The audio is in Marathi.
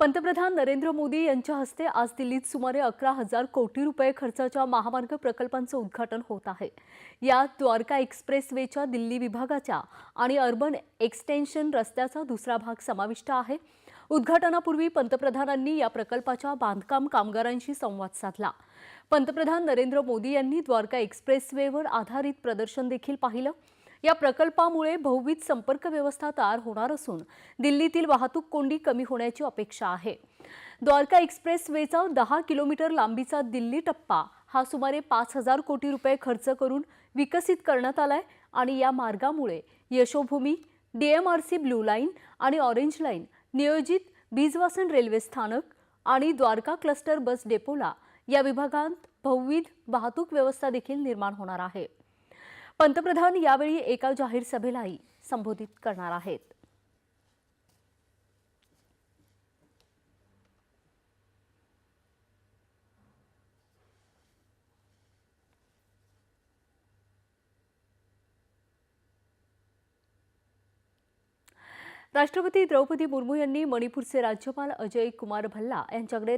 पंतप्रधान नरेंद्र मोदी यांच्या हस्ते आज दिल्लीत सुमारे 11,000 कोटी रुपये खर्चाच्या महामार्ग प्रकल्पांचं उद्घाटन होत आहे। यात द्वारका एक्सप्रेसवेच्या दिल्ली विभागाच्या आणि अर्बन एक्सटेन्शन रस्त्याचा दुसरा भाग समाविष्ट आहे। उद्घाटनापूर्वी पंतप्रधानांनी या प्रकल्पाच्या बांधकाम कामगारांशी संवाद साधला। पंतप्रधान नरेंद्र मोदी यांनी द्वारका एक्सप्रेसवेवर आधारित प्रदर्शन देखील पाहिलं। या प्रकल्पामुळे बहुविध संपर्क व्यवस्था तयार होणार असून दिल्लीतील वाहतूक कोंडी कमी होण्याची अपेक्षा आहे। द्वारका एक्सप्रेसवेचा 10 किलोमीटर लांबीचा दिल्ली टप्पा हा सुमारे 5,000 कोटी रुपये खर्च करून विकसित करण्यात आलाय आणि या मार्गामुळे यशोभूमी, डीएमआरसी ब्लू लाईन आणि ऑरेंज लाईन, नियोजित बीजवासन रेल्वे स्थानक आणि द्वारका क्लस्टर बस डेपोला या विभागांत बहुविध वाहतूक व्यवस्था देखील निर्माण होणार आहे। पंतप्रधान यावेळी एका जाहीर सभेलाही संबोधित करणार आहेत। राष्ट्रपती द्रौपदी मुर्मू यांनी मणिपूरचे राज्यपाल अजय कुमार भल्ला यांच्याकडे